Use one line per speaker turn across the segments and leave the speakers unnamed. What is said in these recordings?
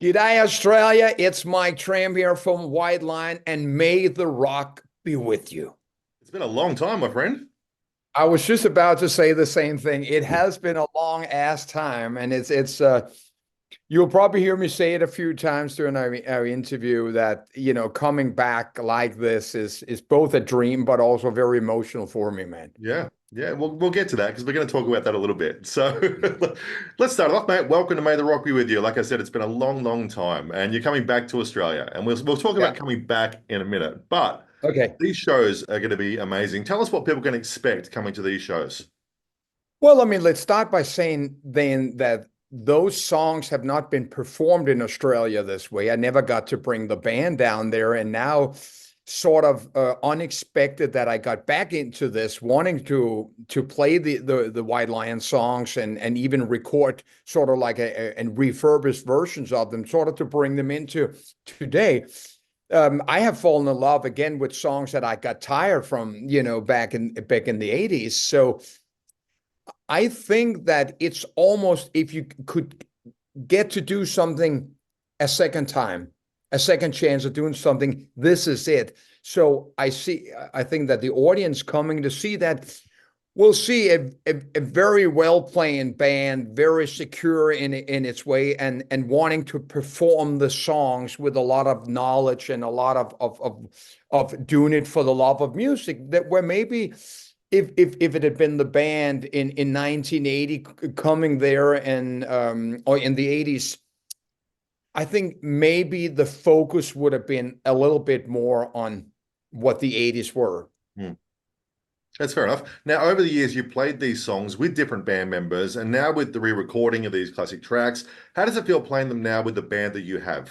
G'day, Australia. It's Mike Tramp here from White Line, and may the rock be with you.
It's been a long time, my friend.
I was just about to say the same thing. It has been a long ass time, and it's you'll probably hear me say it a few times during our interview that coming back like this is both a dream but also very emotional for me, man.
Yeah, yeah, we'll get to that because we're going to talk about that a little bit. So let's start off, mate. Welcome to May the Rock be with you. Like I said, it's been a long, long time, and you're coming back to Australia, and we'll talk
Yeah.
about coming back in a minute. But
Okay.
these shows are going to be amazing. Tell us what people can expect coming to these shows.
Well, I mean, let's start by saying then that those songs have not been performed in Australia this way. I never got to bring the band down there, and now sort of unexpected that I got back into this, wanting to play the White Lion songs and even record sort of like and refurbished versions of them, sort of to bring them into today. I have fallen in love again with songs that I got tired from, back in the 80s. So I think that it's almost if you could get to do something a second time, a second chance of doing something, this is it. So I think that the audience coming to see that will see a very well playing band, very secure in its way, and wanting to perform the songs with a lot of knowledge and a lot of doing it for the love of music. That where maybe if it had been the band in 1980 coming there and or in the 80s, I think maybe the focus would have been a little bit more on what the 80s were.
Hmm. That's fair enough. Now, over the years, you played these songs with different band members, and now with the re-recording of these classic tracks, how does it feel playing them now with the band that you have?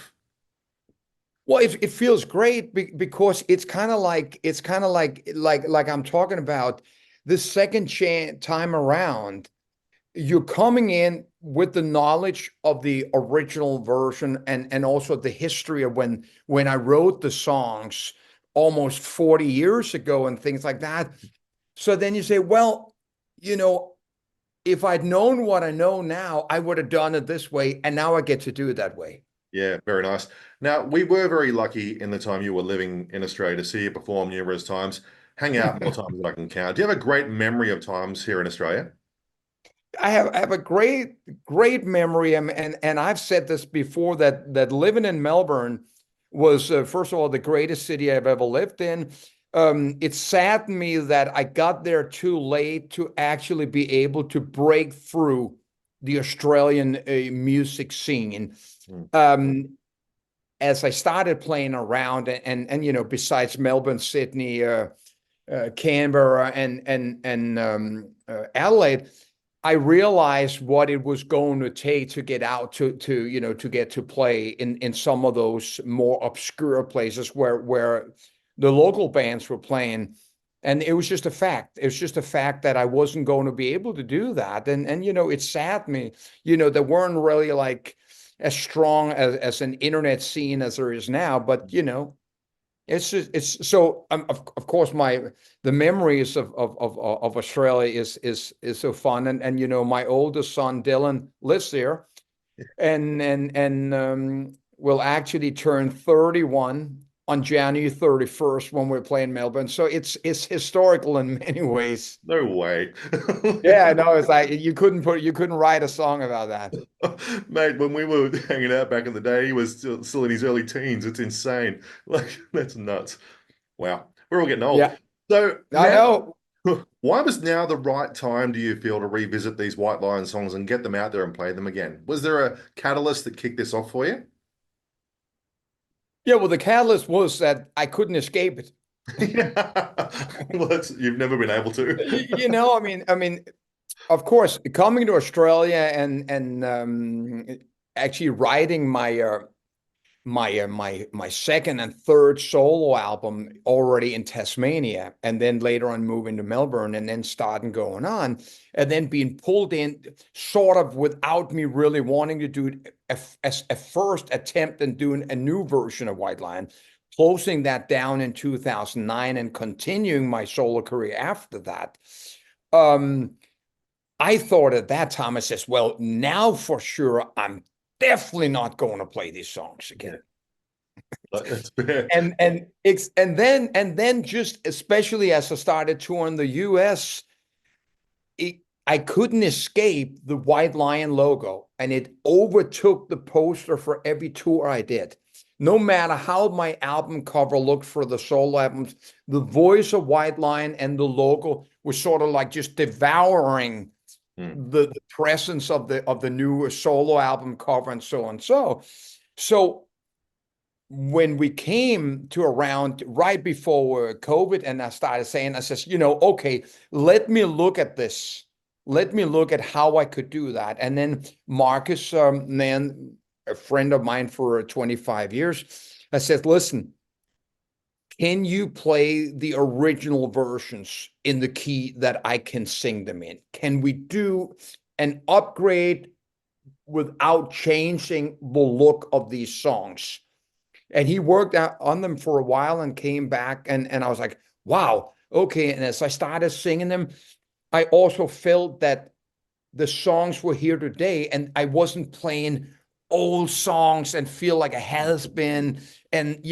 Well, it feels great because it's kind of like I'm talking about the second chance time around. You're coming in with the knowledge of the original version and also the history of when I wrote the songs almost 40 years ago and things like that. So then you say, well, you know, if I'd known what I know now, I would have done it this way, and now I get to do it that way.
Yeah, very nice. Now, we were very lucky in the time you were living in Australia to see you perform numerous times, hang out more times than I can count. Do you have a great memory of times here in Australia?
I have a great memory, and I've said this before that living in Melbourne was first of all the greatest city I've ever lived in. It saddened me that I got there too late to actually be able to break through the Australian music scene.
Hmm.
Um, as I started playing around, and besides Melbourne, Sydney, Canberra, and Adelaide, I realized what it was going to take to get out to get to play in some of those more obscure places where the local bands were playing. And it was just a fact. It was just a fact that I wasn't going to be able to do that. And it saddened me, there weren't really like as strong as an internet scene as there is now, but it's so of course the memories of Australia is so fun, and my oldest son Dylan lives there, and will actually turn 31 on January 31st when we're playing Melbourne. So it's historical in many ways.
No way.
Yeah, I know. It's like you couldn't write a song about that.
Mate, when we were hanging out back in the day, he was still in his early teens. It's insane. Like, that's nuts. Wow. We're all getting old.
Yeah,
So
I
now,
know.
why was now the right time, do you feel, to revisit these White Lion songs and get them out there and play them again? Was there a catalyst that kicked this off for you?
Yeah, well, the catalyst was that I couldn't escape it.
Yeah. Well, you've never been able to.
I mean, of course, coming to Australia and actually writing my second and third solo album already in Tasmania, and then later on moving to Melbourne, and then starting going on, and then being pulled in sort of without me really wanting to do it as a first attempt in doing a new version of White Lion, closing that down in 2009 and continuing my solo career after that. Um, I thought at that time, I says, well, now for sure, I'm definitely not going to play these songs again.
That's fair.
And then just especially as I started touring the US, I couldn't escape the White Lion logo, and it overtook the poster for every tour I did. No matter how my album cover looked for the solo albums, the voice of White Lion and the logo was sort of like just devouring the presence of the new solo album cover and so on. So when we came to around right before COVID, and I started saying, I says, okay, let me look at this. Let me look at how I could do that. And then Marcus, man, a friend of mine for 25 years, I said, listen, can you play the original versions in the key that I can sing them in? Can we do an upgrade without changing the look of these songs? And he worked out on them for a while and came back, and I was like, wow, okay. And as I started singing them, I also felt that the songs were here today, and I wasn't playing old songs and feel like a has-been, and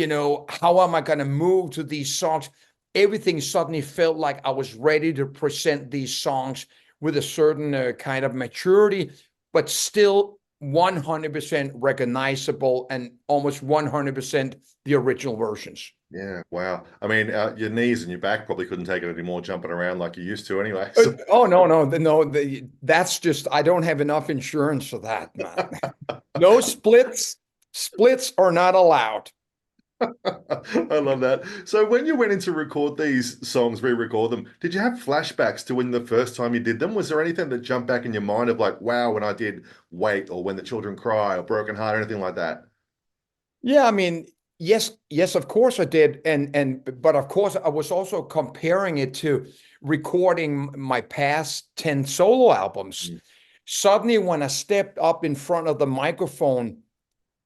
how am I going to move to these songs? Everything suddenly felt like I was ready to present these songs with a certain kind of maturity, but still 100% recognizable and almost 100% the original versions.
Yeah, wow. I mean, your knees and your back probably couldn't take it anymore jumping around like you used to anyway.
Oh, no, that's just, I don't have enough insurance for that, man. No splits. Splits are not allowed.
I love that. So when you went in to record these songs, re-record them, did you have flashbacks to when the first time you did them? Was there anything that jumped back in your mind of like, wow, when I did Wait or When the Children Cry or Broken Heart or anything like that?
Yeah, I mean, yes, of course I did. But of course I was also comparing it to recording my past 10 solo albums. Suddenly when I stepped up in front of the microphone,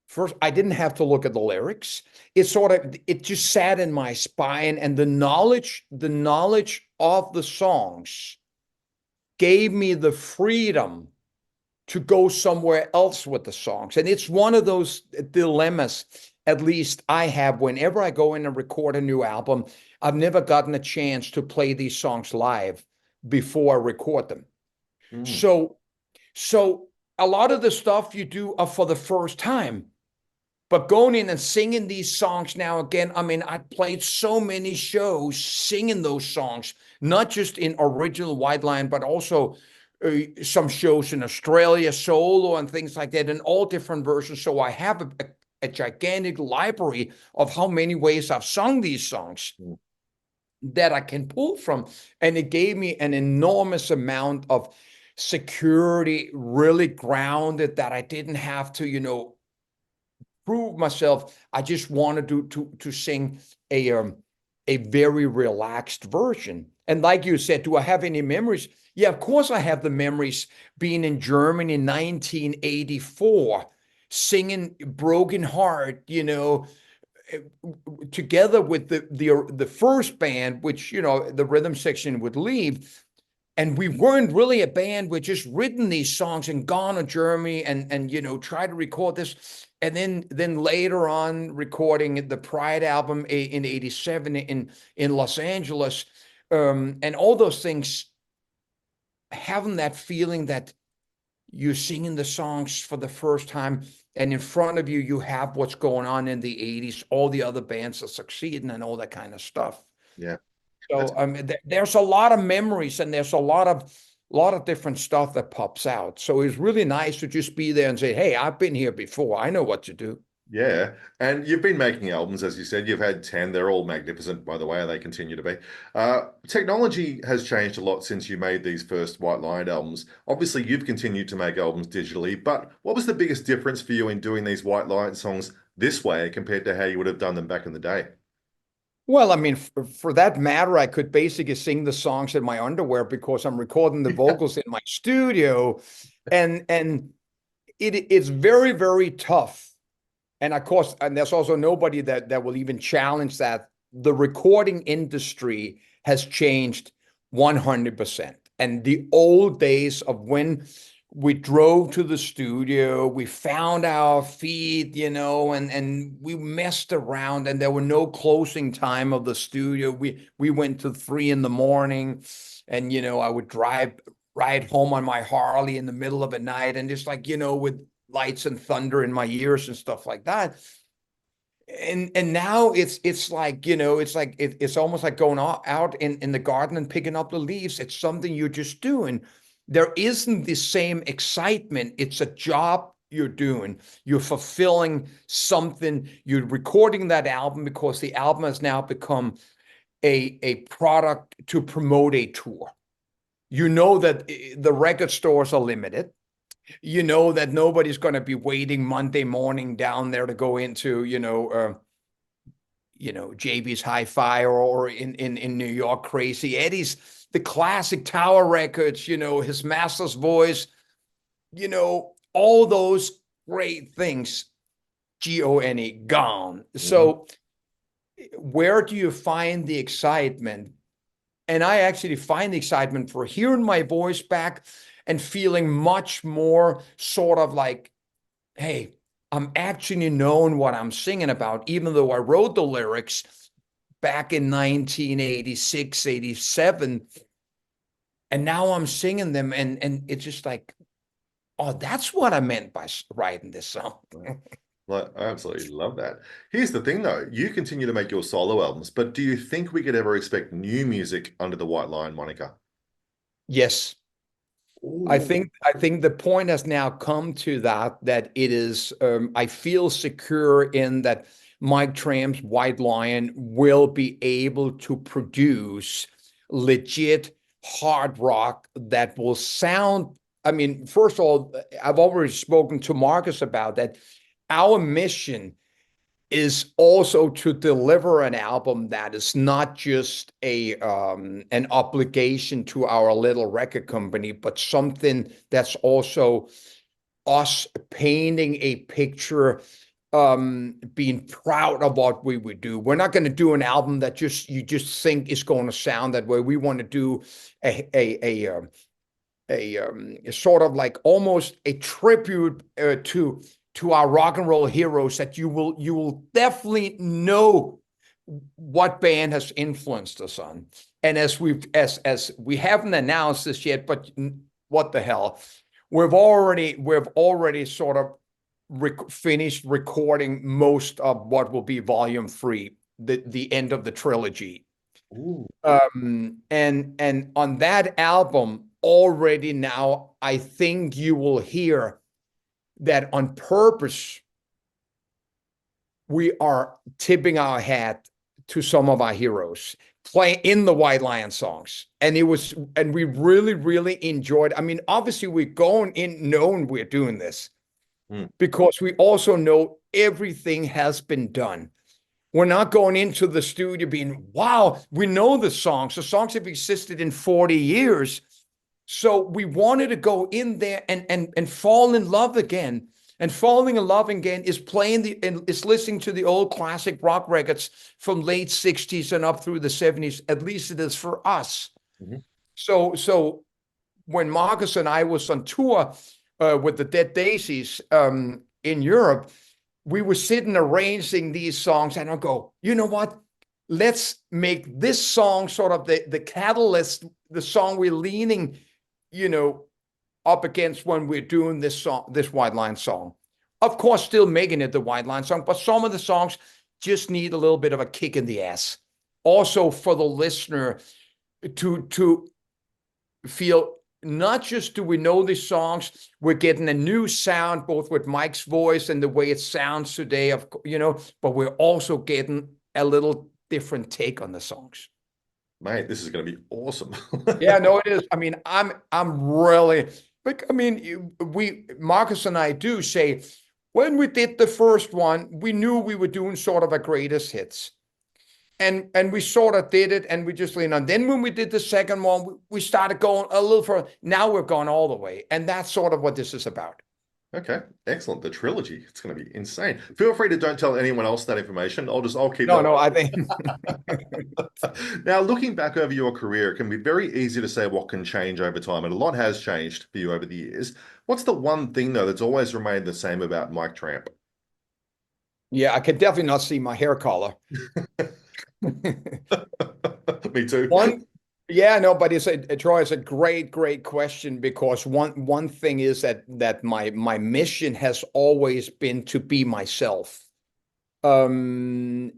first, I didn't have to look at the lyrics. It just sat in my spine, and the knowledge of the songs gave me the freedom to go somewhere else with the songs. And it's one of those dilemmas, at least I have, whenever I go in and record a new album. I've never gotten a chance to play these songs live before I record them. So a lot of the stuff you do are for the first time. But going in and singing these songs now again, I mean, I played so many shows singing those songs, not just in original White Lion, but also some shows in Australia, solo and things like that, in all different versions. So I have a gigantic library of how many ways I've sung these songs that I can pull from. And it gave me an enormous amount of security, really grounded, that I didn't have to, prove myself. I just wanted to sing a very relaxed version. And like you said, do I have any memories? Yeah, of course I have the memories being in Germany in 1984, singing Broken Heart, together with the first band, which, the rhythm section would leave. And we weren't really a band. We'd just written these songs and gone to Germany and try to record this. And then later on recording the Pride album in 87 in Los Angeles. And all those things, having that feeling that you're singing the songs for the first time, and in front of you, you have what's going on in the 80s, all the other bands are succeeding and all that kind of stuff.
Yeah.
So there's a lot of memories, and there's a lot of different stuff that pops out. So it's really nice to just be there and say, hey, I've been here before. I know what to do.
Yeah. And you've been making albums, as you said. You've had 10. They're all magnificent, by the way, and they continue to be. Technology has changed a lot since you made these first White Lion albums. Obviously, you've continued to make albums digitally, but what was the biggest difference for you in doing these White Lion songs this way compared to how you would have done them back in the day?
Well, I mean, for that matter, I could basically sing the songs in my underwear because I'm recording the vocals in my studio, and it's very, very tough. And of course, and there's also nobody that will even challenge that. The recording industry has changed 100%. And the old days of when We drove to the studio, we found our feet, and we messed around, and there were no closing time of the studio. We went to 3 in the morning, and I would ride home on my Harley in the middle of the night, and just like, with lights and thunder in my ears and stuff like that. And now it's like, it's almost like going out in the garden and picking up the leaves. It's something you're just doing. There isn't the same excitement. It's a job you're doing. You're fulfilling something. You're recording that album because the album has now become a product to promote a tour. You know that the record stores are limited. You know that nobody's going to be waiting Monday morning down there to go into, JB's Hi-Fi or in New York, Crazy Eddie's, the classic Tower Records, his master's voice, all those great things, Gone, gone. Mm-hmm. So where do you find the excitement? And I actually find the excitement for hearing my voice back and feeling much more sort of like, hey, I'm actually knowing what I'm singing about, even though I wrote the lyrics back in 1986, 87. And now I'm singing them, and it's just like, oh, that's what I meant by writing this song.
I absolutely love that. Here's the thing, though. You continue to make your solo albums, but do you think we could ever expect new music under the White Lion moniker?
Yes. Ooh. I think the point has now come to that it is, I feel secure in that Mike Tramp's White Lion will be able to produce legit hard rock that will sound, I mean, first of all, I've already spoken to Marcus about that. Our mission is also to deliver an album that is not just an obligation to our little record company, but something that's also us painting a picture, being proud of what we would do. We're not going to do an album that you just think is going to sound that way. We want to do a sort of like almost a tribute to our rock and roll heroes, that you will definitely know what band has influenced us on. And as we haven't announced this yet, but what the hell, we've already sort of finished recording most of what will be volume 3, the end of the trilogy. Ooh. And on that album already now, I think you will hear that on purpose, we are tipping our hat to some of our heroes play in the White Lion songs. And we really, really enjoyed. I mean, obviously we're going in knowing we're doing this because we also know everything has been done. We're not going into the studio being, wow, we know the songs. The songs have existed in 40 years. So we wanted to go in there and fall in love again. And falling in love again is is listening to the old classic rock records from late 60s and up through the 70s. At least it is for us. Mm-hmm. So when Marcus and I was on tour with the Dead Daisies in Europe, we were sitting arranging these songs, and I go, you know what? Let's make this song sort of the catalyst, the song we're leaning up against when we're doing this song, this White Lion song. Of course, still making it the White Lion song, but some of the songs just need a little bit of a kick in the ass. Also for the listener to feel, not just do we know these songs, we're getting a new sound, both with Mike's voice and the way it sounds today, but we're also getting a little different take on the songs.
Mate, this is going to be awesome.
Yeah, no, it is. I mean, I'm really, but I mean, Marcus and I do say, when we did the first one, we knew we were doing sort of a greatest hits, and we sort of did it, and we just leaned on. Then when we did the second one, we started going a little further. Now we're going all the way, and that's sort of what this is about.
Okay, excellent. The trilogy. It's going to be insane. Feel free to don't tell anyone else that information. I'll keep
No,
that.
no, I think.
Now, looking back over your career, it can be very easy to say what can change over time, and a lot has changed for you over the years. What's the one thing, though, that's always remained the same about Mike Tramp?
Yeah, I could definitely not see my hair color.
Me too.
One, yeah, no, but Troy, it's a great question because one thing is that my mission has always been to be myself. And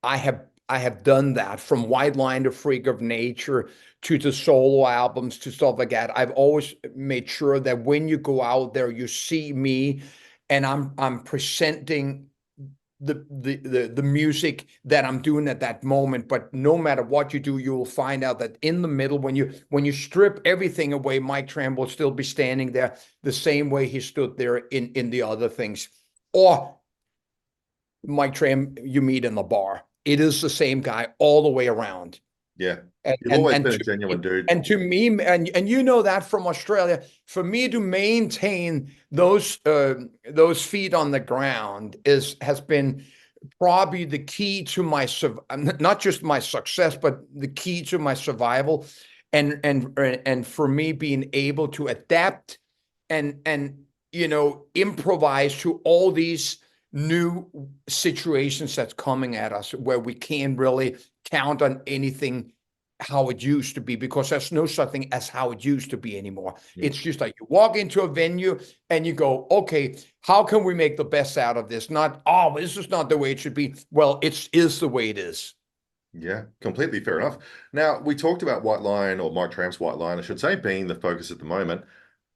I have done that from White Line to Freak of Nature to the solo albums to stuff like that. I've always made sure that when you go out there, you see me, and I'm presenting the music that I'm doing at that moment. But no matter what you do, you will find out that in the middle, when you strip everything away, Mike Tramp will still be standing there the same way he stood there in the other things. Or Mike Tramp you meet in the bar. It is the same guy all the way around.
Yeah.
And
You've
and
always
and
been a
to,
genuine dude.
and to me, and you know that from Australia, for me to maintain those feet on the ground has been probably the key to my not just my success, but the key to my survival, and for me being able to adapt and improvise to all these new situations that's coming at us where we can't really count on anything how it used to be, because there's no such thing as how it used to be anymore. It's just like you walk into a venue and you go, okay, how can we make the best out of this? Not, oh, this is not the way it should be. Well, it is the way it is.
Yeah, completely fair enough. Now, we talked about White Line, or Mike Tramp's White Line, I should say, being the focus at the moment.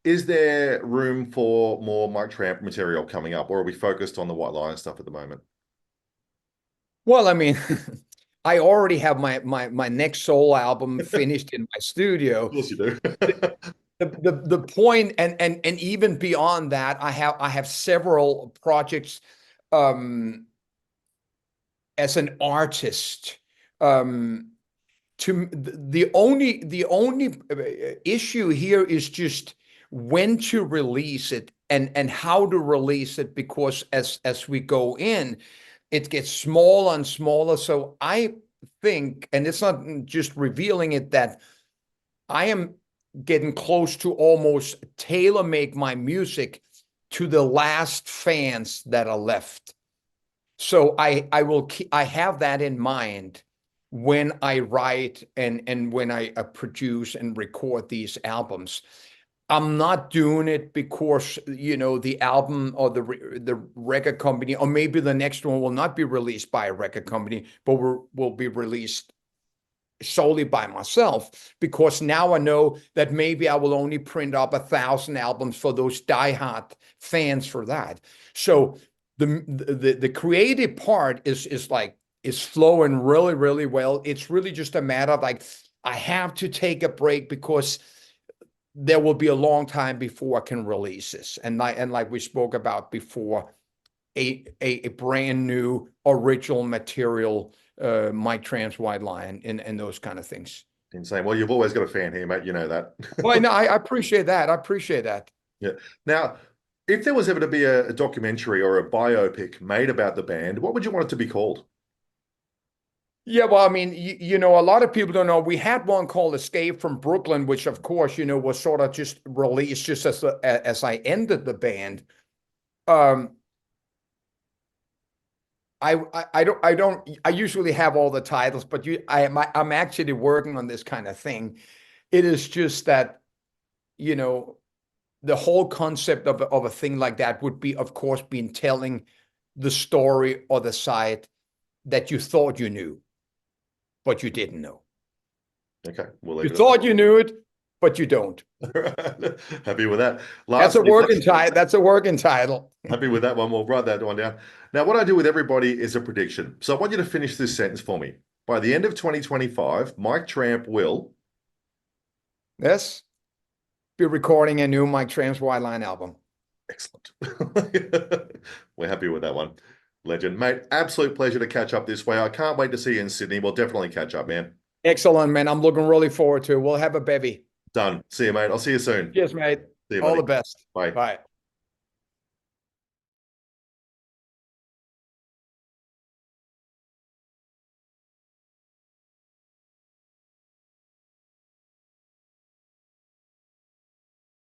Is there room for more Mike Tramp material coming up, or are we focused on the White Line stuff at the moment?
Well, I mean, I already have my next soul album finished in my studio.
Of course you do.
The point, and even beyond that, I have several projects as an artist. The only issue here is just when to release it and how to release it, because as we go in, it gets smaller and smaller. So I think, and it's not just revealing it, that I am getting close to almost tailor make my music to the last fans that are left. So I have that in mind when I write and when I produce and record these albums. I'm not doing it because the album or the record company, or maybe the next one will not be released by a record company, but will be released solely by myself, because now I know that maybe I will only print up 1,000 albums for those diehard fans for that. So the creative part is flowing really well. It's really just a matter of like, I have to take a break because there will be a long time before I can release this. And like we spoke about before, a brand new original material, Mike Tramps, White Line, and those kind of things.
Insane. Well, you've always got a fan here, mate. You know that.
Well, no, I appreciate that. I appreciate that.
Yeah. Now, if there was ever to be a documentary or a biopic made about the band, what would you want it to be called?
Yeah, well, I mean, a lot of people don't know. We had one called Escape from Brooklyn, which, of course, was sort of just released just as I ended the band. I usually have all the titles, but I'm actually working on this kind of thing. It is just that, the whole concept of a thing like that would be, of course, being telling the story or the side that you thought you knew, but you didn't know.
Okay, we'll leave
You
it at
thought you knew it, but you don't.
that. Happy with that.
That's a working title. That's a working title.
Happy with that one. We'll write that one down. Now, what I do with everybody is a prediction. So I want you to finish this sentence for me. By the end of 2025, Mike Tramp will.
Yes. Be recording a new Mike Tramps White Line album.
Excellent. We're happy with that one. Legend. Mate, absolute pleasure to catch up this way. I can't wait to see you in Sydney. We'll definitely catch up, man.
Excellent, man. I'm looking really forward to it. We'll have a bevy.
Done. See you, mate. I'll see you soon.
Cheers, mate.
See you,
All
buddy.
the best.
Bye.
Bye.